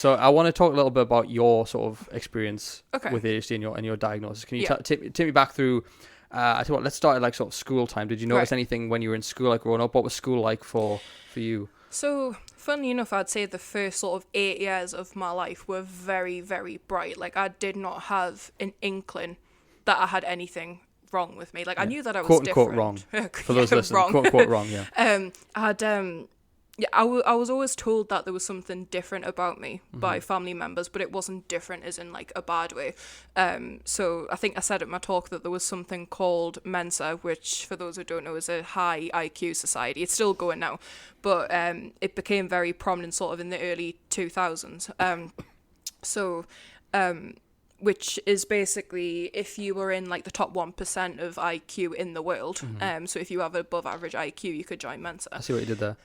So I want to talk a little bit about your sort of experience Okay. with ADHD and your diagnosis. Can you Yeah. take me back through? I tell you what, let's start at like sort of school time. Did you notice anything when you were in school, like growing up? What was school like for you? So, funnily enough, I'd say the first sort of 8 years of my life were very, very bright. Like, I did not have an inkling that I had anything wrong with me. Like, I knew that I was quote different. unquote wrong. For those listening, quote unquote wrong, yeah. I was always told that there was something different about me by family members, but it wasn't different as in like a bad way. So I think I said at my talk that there was something called Mensa, which for those who don't know is a high IQ society. It's still going now, but it became very prominent sort of in the early 2000s. Which is basically if you were in like the top 1% of IQ in the world. So if you have above average IQ, you could join Mensa. I see what you did there.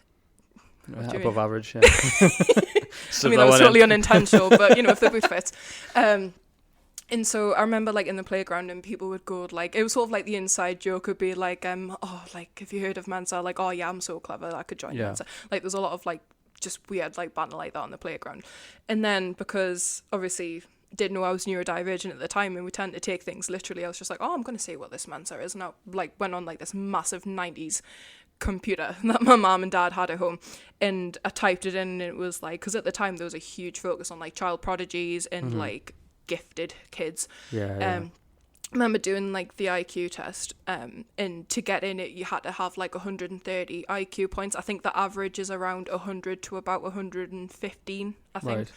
Above average, yeah. I mean, that was totally unintentional, but, you know, if they both fit. And so I remember, like, in the playground and people would go, like, it was sort of like the inside joke would be, like, oh, like, have you heard of Mensa? Like, oh, yeah, I'm so clever, I could join Mensa. Like, there's a lot of, like, just weird, like, banter like that on the playground. And then, because, obviously, didn't know I was neurodivergent at the time, and we tend to take things literally, I was just like, oh, I'm going to see what this Mensa is. And I, like, went on, like, this massive 90s computer that my mom and dad had at home, and I typed it in, and it was like, because at the time there was a huge focus on like child prodigies and like gifted kids. I remember doing like the IQ test, and to get in it you had to have like 130 IQ points. I think the average is around 100 to about 115, I think. Right.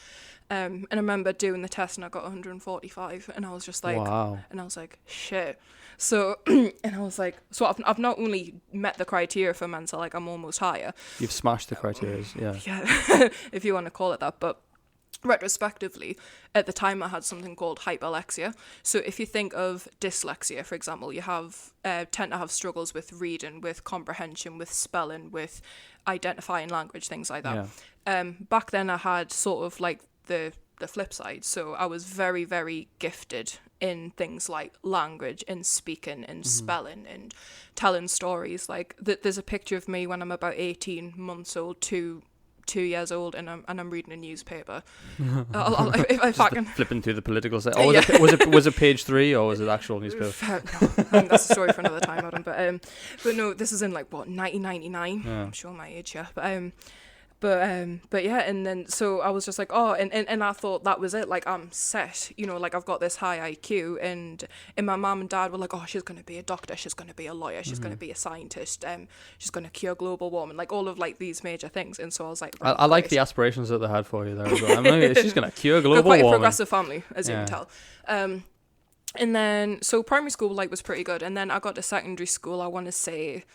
And I remember doing the test and I got 145, and I was just like, wow. And I was like, shit. So, and I was like, so I've not only met the criteria for Mensa, like I'm almost higher. You've smashed the criteria, yeah. Yeah, if you want to call it that. But retrospectively, at the time I had something called hyperlexia. So if you think of dyslexia, for example, you have tend to have struggles with reading, with comprehension, with spelling, with identifying language, things like that. Back then I had sort of like the flip side. So I was very, very gifted in things like language and speaking and spelling and telling stories. Like there's a picture of me when I'm about 18 months old, 2 years old, and I'm reading a newspaper. If I can flipping through the political side. Oh, was it page 3 or was it actual newspaper? No, that's a story for another time, Adam. But no, this is in like what 1999. Yeah. I'm sure my age, yeah. But yeah, and then so I was just like, oh, and I thought that was it, like I'm set, you know, like I've got this high IQ, and my mum and dad were like, oh, she's going to be a doctor, she's going to be a lawyer, she's going to be a scientist, she's going to cure global warming, like all of like these major things. And so I was like, right, I like the aspirations that they had for you there as well. I mean, she's going to cure global quite warming. A progressive family, as you can tell. And then so primary school like was pretty good, and then I got to secondary school. I want to say,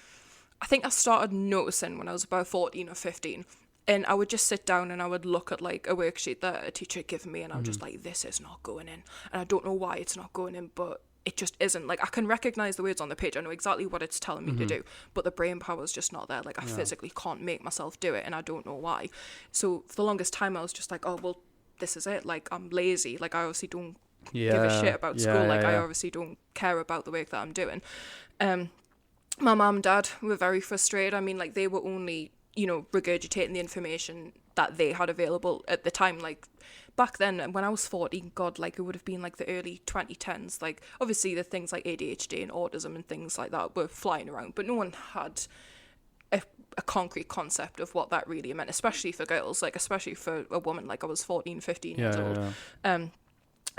I think I started noticing when I was about 14 or 15. And I would just sit down and I would look at like a worksheet that a teacher had given me, and I was just like, this is not going in. And I don't know why it's not going in, but it just isn't. Like I can recognize the words on the page. I know exactly what it's telling me to do, but the brain power is just not there. Like I physically can't make myself do it, and I don't know why. So for the longest time I was just like, oh, well, this is it. Like I'm lazy. Like I obviously don't give a shit about school. I obviously don't care about the work that I'm doing. My mum and dad were very frustrated. I mean, like they were only, you know, regurgitating the information that they had available at the time. Like back then when I was 14, God, like it would have been like the early 2010s. Like obviously the things like ADHD and autism and things like that were flying around, but no one had a concrete concept of what that really meant, especially for girls, like especially for a woman. Like I was 14, 15 years old. I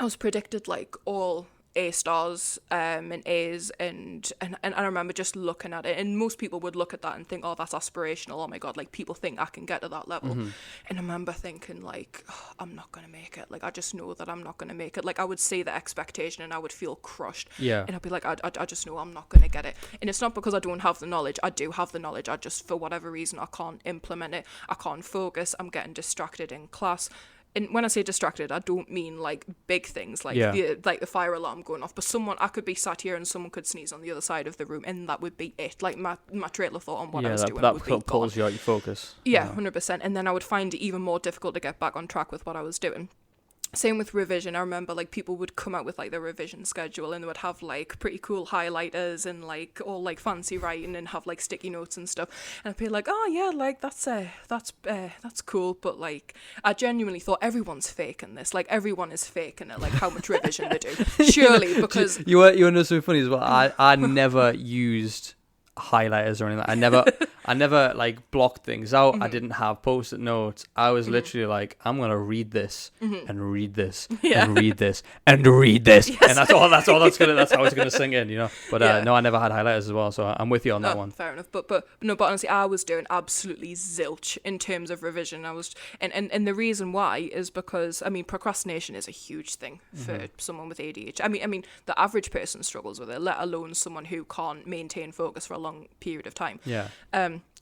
was predicted like all A stars and A's, and I remember just looking at it, and most people would look at that and think, oh, that's aspirational, oh my god, like people think I can get to that level. And I remember thinking like, oh, I'm not gonna make it. Like I just know that I'm not gonna make it. Like I would see the expectation and I would feel crushed, and I'd be like, I just know I'm not gonna get it. And it's not because I don't have the knowledge. I do have the knowledge, I just, for whatever reason, I can't implement it. I can't focus. I'm getting distracted in class. And when I say distracted, I don't mean like big things like the fire alarm going off, but I could be sat here and someone could sneeze on the other side of the room, and that would be it. Like my trail of thought on what I was doing would be gone. That pulls you out your focus. Yeah, 100%. And then I would find it even more difficult to get back on track with what I was doing. Same with revision. I remember like people would come out with like their revision schedule and they would have like pretty cool highlighters and like all like fancy writing and have like sticky notes and stuff. And I'd be like, oh yeah, like that's cool. But like I genuinely thought everyone's faking this. Like everyone is faking it. Like how much revision they do. Surely because you know so funny as well. I never used highlighters or anything. I never like blocked things out. I didn't have post-it notes. I was literally like, I'm gonna read this and read this and read this and read this, Yes. and that's how it's gonna sink in, you know. But no, I never had highlighters as well, so I'm with you on that one. Fair enough. But honestly, I was doing absolutely zilch in terms of revision. I was, and the reason why is because I mean procrastination is a huge thing for someone with ADHD. I mean the average person struggles with it, let alone someone who can't maintain focus for a long period of time. Yeah.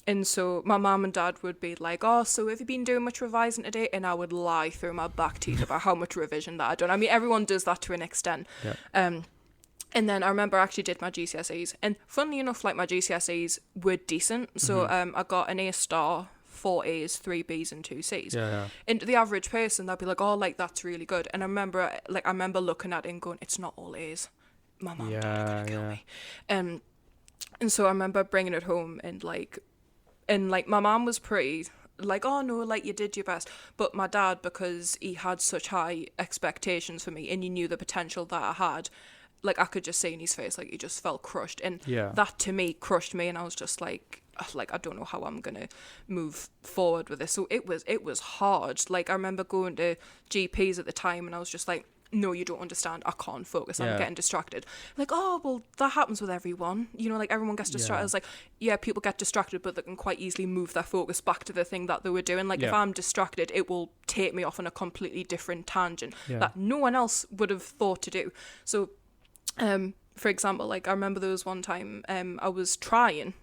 And so my mum and dad would be like, oh, so have you been doing much revising today? And I would lie through my back teeth about how much revision that I'd done. I mean, everyone does that to an extent. Yeah. And then I remember I actually did my GCSEs. And funnily enough, like my GCSEs were decent. So I got an A star, 4 A's, 3 B's and 2 C's. Yeah. And the average person, they'd be like, oh, like that's really good. And I remember looking at it and going, it's not all A's. My mum and dad are going to kill me. And so I remember bringing it home and my mom was pretty like, oh no, like you did your best. But my dad, because he had such high expectations for me and he knew the potential that I had, like I could just see in his face, like he just felt crushed. And that to me crushed me. And I was just like I don't know how I'm going to move forward with this. So it was hard. Like I remember going to GPs at the time and I was just like, no, you don't understand. I can't focus. I'm getting distracted. Like, oh, well, that happens with everyone. You know, like everyone gets distracted. I was like, yeah, people get distracted, but they can quite easily move their focus back to the thing that they were doing. Like, if I'm distracted, it will take me off on a completely different tangent that no one else would have thought to do. So, for example, like I remember there was one time I was trying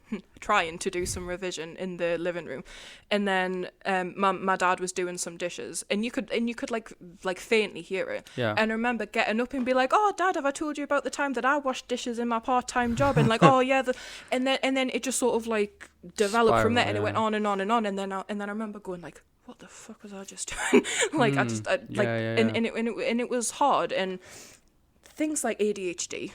to do some revision in the living room, and then my dad was doing some dishes, and you could like faintly hear it. Yeah. And I remember getting up and be like, "Oh, Dad, have I told you about the time that I washed dishes in my part-time job?" And like, "Oh yeah," and then it just sort of like developed from there, and it went on and on and on, and then I remember going like, "What the fuck was I just doing?" Like and it was hard, and things like ADHD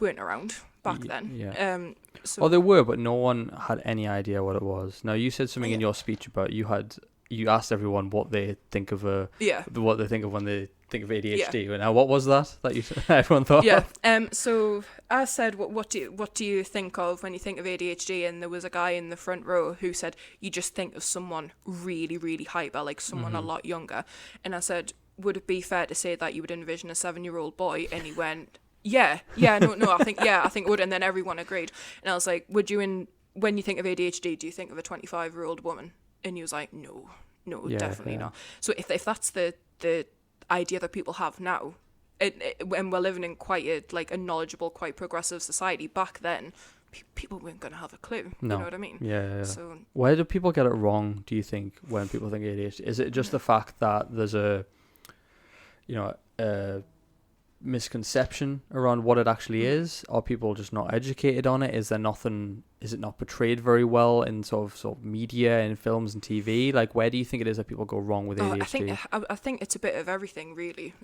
weren't around back then. So well, they were, but no one had any idea what it was. Now, you said something in your speech about you asked everyone what they think of what they think of when they think of ADHD. Yeah. Now, what was that you everyone thought? Yeah. So I said, what do you think of when you think of ADHD? And there was a guy in the front row who said, you just think of someone really, really hyper, like someone a lot younger. And I said, would it be fair to say that you would envision a 7-year-old boy? And he went, no, I think it would. And then everyone agreed. And I was like, when you think of ADHD, do you think of a 25-year-old woman? And he was like, no, definitely not. So if that's the idea that people have now, and we're living in quite a knowledgeable, quite progressive society, back then, people weren't going to have a clue. No. You know what I mean? Yeah. So where do people get it wrong, do you think, when people think ADHD? Is it just the fact that there's a misconception around what it actually is? Are people just not educated on it? Is it not portrayed very well in sort of media and films and TV? Like, where do you think it is that people go wrong with ADHD? I think it's a bit of everything, really.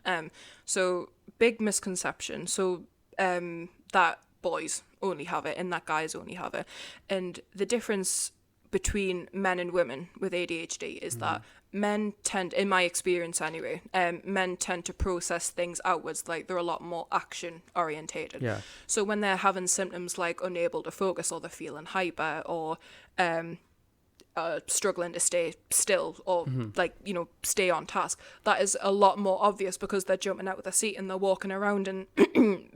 So big misconception. So that boys only have it and that guys only have it, and the difference between men and women with ADHD is that men tend, in my experience anyway, men tend to process things outwards, like they're a lot more action orientated. Yeah. So when they're having symptoms like unable to focus, or they're feeling hyper, or struggling to stay still, or stay on task, that is a lot more obvious because they're jumping out of their seat and they're walking around and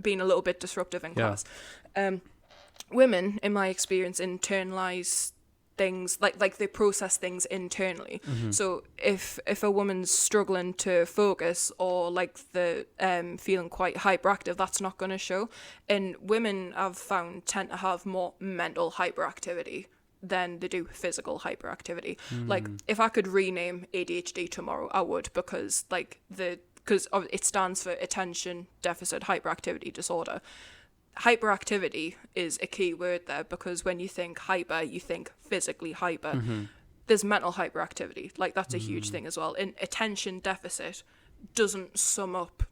being a little bit disruptive in class. Women, in my experience, internalize things like they process things internally. So if a woman's struggling to focus, or like the feeling quite hyperactive, that's not going to show. And women, I've found, tend to have more mental hyperactivity than they do physical hyperactivity. Like if I could rename ADHD tomorrow, I would, because it stands for attention deficit hyperactivity disorder. Hyperactivity is a key word there, because when you think hyper, you think physically hyper. There's mental hyperactivity, like that's a huge thing as well. And attention deficit doesn't sum up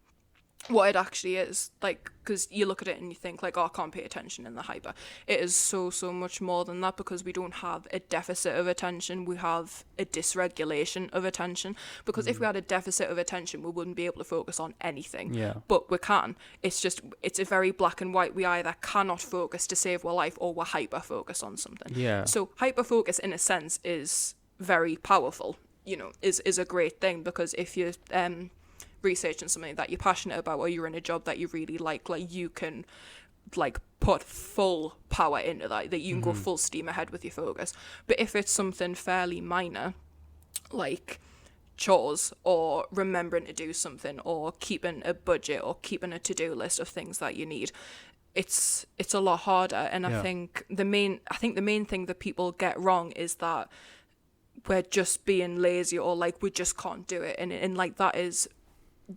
what it actually is. Like, because you look at it and you think like, oh, I can't pay attention in the hyper. It is so much more than that, because we don't have a deficit of attention, we have a dysregulation of attention. Because if we had a deficit of attention, we wouldn't be able to focus on anything. Yeah. But we can. It's a very black and white. We either cannot focus to save our life, or we're hyper focus on something. Yeah. So hyper focus in a sense is very powerful, is a great thing, because if you're researching something that you're passionate about, or you're in a job that you really like you can like put full power into that you can go full steam ahead with your focus. But if it's something fairly minor, like chores, or remembering to do something, or keeping a budget, or keeping a to-do list of things that you need, it's a lot harder. And I think the main thing that people get wrong is that we're just being lazy, or like we just can't do it, and like that is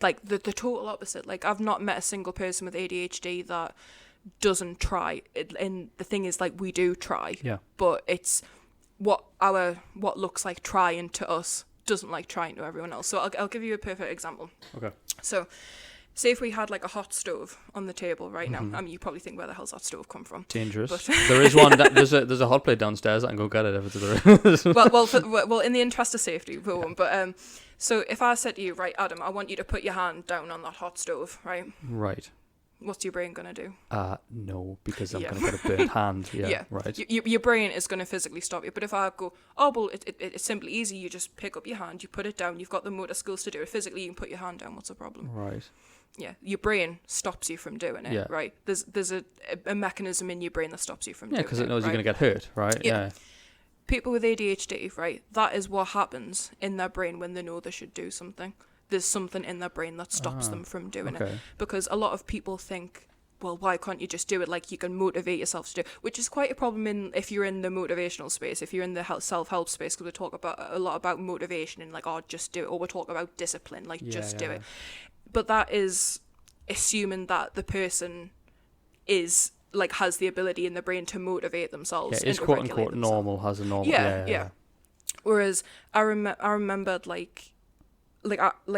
like the total opposite. Like, I've not met a single person with ADHD that doesn't try it, and the thing is, like, we do try, but it's what looks like trying to us doesn't like trying to everyone else. So I'll give you a perfect example. Okay. So say if we had like a hot stove on the table right now. I mean, you probably think, where the hell's that stove come from? Dangerous. But there is one. There's a hot plate downstairs. I can go get it if it's there. well, in the interest of safety, we won't. But so if I said to you, right, Adam, I want you to put your hand down on that hot stove, right? Right. What's your brain gonna do? No, because I'm gonna get a burnt hand. Yeah. Right. Your brain is gonna physically stop you. But if I go, oh well, it's simply easy. You just pick up your hand, you put it down. You've got the motor skills to do it. Physically, you can put your hand down. What's the problem? Right. Yeah, your brain stops you from doing it, right? There's a mechanism in your brain that stops you from doing it. Yeah, because it knows you're going to get hurt, right? Yeah. People with ADHD, right, that is what happens in their brain when they know they should do something. There's something in their brain that stops them from doing it. Because a lot of people think, well, why can't you just do it? Like, you can motivate yourself to do it, which is quite a problem if you're in the motivational space, if you're in the self-help space, because we talk a lot about motivation and like, oh, just do it, or we talk about discipline, like, just do it. But that is assuming that the person is like has the ability in the brain to motivate themselves. Yeah, it's quote unquote normal, has a normal. Yeah. Whereas I remembered like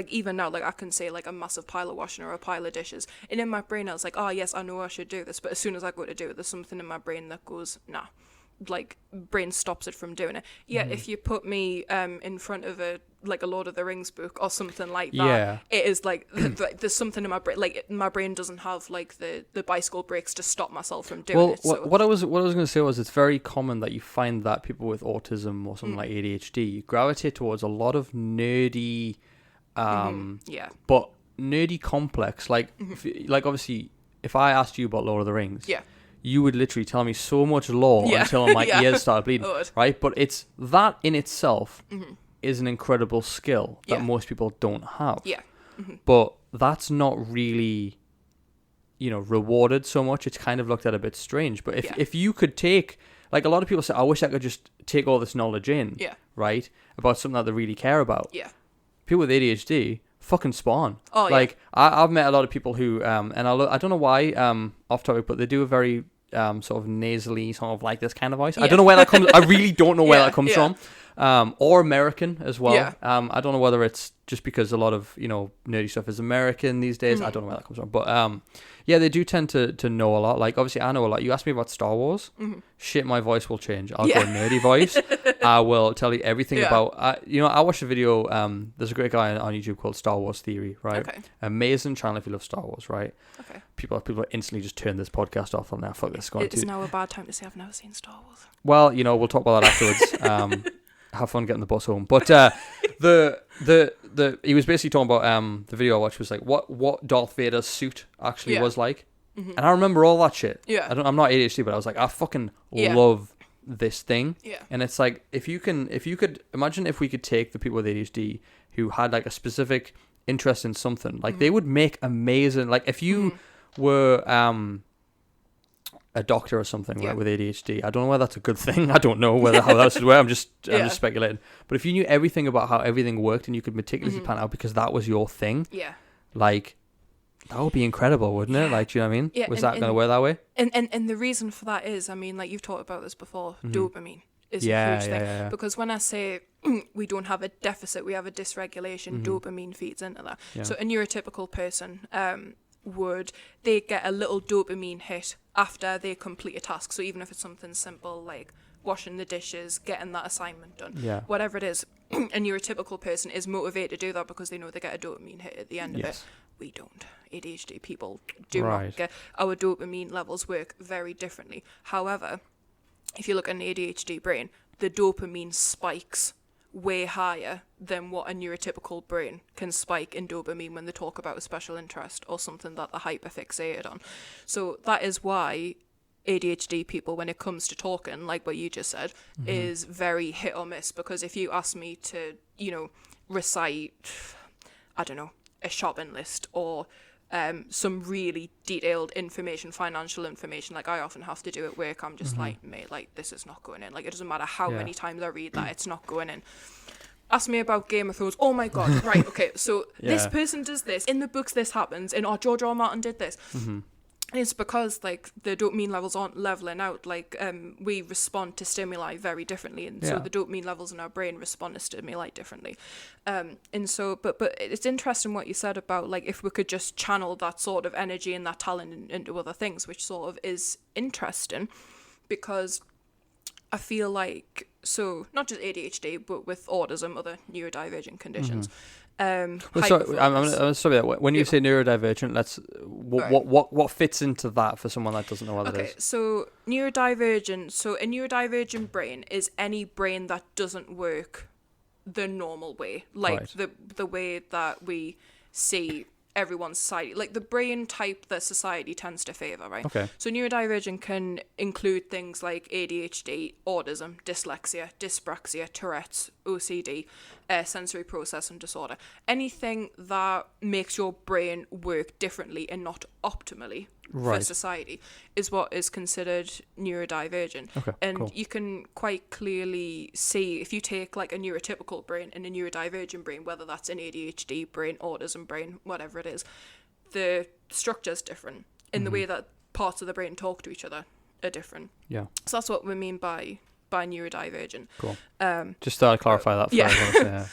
even now, like I can say like a massive pile of washing or a pile of dishes, and in my brain I was like, oh yes, I know I should do this, but as soon as I go to do it, there's something in my brain that goes, nah. Like, brain stops it from doing it. If you put me in front of a Lord of the Rings book or something like that, it is like there's something in my brain. Like, my brain doesn't have like the bicycle brakes to stop myself from doing it. So. What I was going to say was, it's very common that you find that people with autism or something like ADHD gravitate towards a lot of nerdy, but nerdy complex. Like, like obviously, if I asked you about Lord of the Rings, you would literally tell me so much lore until my ears started bleeding, right? But it's that in itself is an incredible skill that most people don't have. But that's not really, rewarded so much. It's kind of looked at a bit strange. But if you could take, like, a lot of people say, I wish I could just take all this knowledge in, right, about something that they really care about. People with ADHD fucking spawn. I've met a lot of people who and I don't know why off topic, but they do a very sort of nasally, sort of like this kind of voice. I don't know where that comes. I really don't know where that comes from. Or American as well. I don't know whether it's just because a lot of nerdy stuff is American these days. I don't know where that comes from, but they do tend to know a lot. Like, obviously I know a lot. You ask me about Star Wars, shit, my voice will change. I'll go nerdy voice. I will tell you everything about I watched a video. There's a great guy on YouTube called Star Wars Theory, right? Amazing channel if you love Star Wars, right? People instantly just turn this podcast off on now. Fuck this, going to. It's now a bad time to say I've never seen Star Wars. Well, we'll talk about that afterwards. Have fun getting the bus home. But he was basically talking about the video I watched was like what Darth Vader's suit actually was like, and I remember all that shit. I'm not ADHD, but I was like, I fucking love this thing. And it's like, if you could imagine if we could take the people with ADHD who had like a specific interest in something, like they would make amazing, like if you were a doctor or something, right, with ADHD. I don't know whether that's a good thing. I don't know how that should work. I'm just speculating. But if you knew everything about how everything worked and you could meticulously plan out because that was your thing, like, that would be incredible, wouldn't it? Like, do you know what I mean? Was that going to work that way? And the reason for that is, I mean, like you've talked about this before, dopamine is a huge thing. Because when I say we don't have a deficit, we have a dysregulation. Dopamine feeds into that. So a neurotypical person they get a little dopamine hit after they complete a task. So even if it's something simple like washing the dishes, getting that assignment done, whatever it is, a neurotypical person is motivated to do that because they know they get a dopamine hit at the end of it. We don't. ADHD people do not get. Our dopamine levels work very differently. However, if you look at an ADHD brain, the dopamine spikes way higher than what a neurotypical brain can spike in dopamine when they talk about a special interest or something that they're hyperfixated on. So that is why ADHD people, when it comes to talking, like what you just said, is very hit or miss. Because if you ask me to, recite, I don't know, a shopping list or some really detailed information, financial information, like I often have to do at work, I'm just like, mate, like this is not going in. Like it doesn't matter how many times I read that, it's not going in. Ask me about Game of Thrones. Oh my God, right, okay, so this person does this. In the books this happens. In George R. R. Martin did this. And it's because like the dopamine levels aren't leveling out. Like we respond to stimuli very differently, and so the dopamine levels in our brain respond to stimuli differently. And so, but it's interesting what you said about like if we could just channel that sort of energy and that talent into other things, which sort of is interesting, because I feel like, so not just ADHD, but with autism, other neurodivergent conditions. Sorry, I'm sorry. When you say neurodivergent, what fits into that for someone that doesn't know what it is? Okay, so neurodivergent. So a neurodivergent brain is any brain that doesn't work the normal way, like the way that we see everyone's society, like the brain type that society tends to favor, right? Okay. So neurodivergent can include things like ADHD, autism, dyslexia, dyspraxia, Tourette's, OCD, sensory processing disorder. Anything that makes your brain work differently and not optimally for society is what is considered neurodivergent. Okay, and cool. you can quite clearly see if you take like a neurotypical brain and a neurodivergent brain, whether that's an ADHD brain, autism brain, whatever it is, the structure's different in the way that parts of the brain talk to each other are different. Yeah. So that's what we mean by neurodivergent. Cool. Just to clarify that for everyone.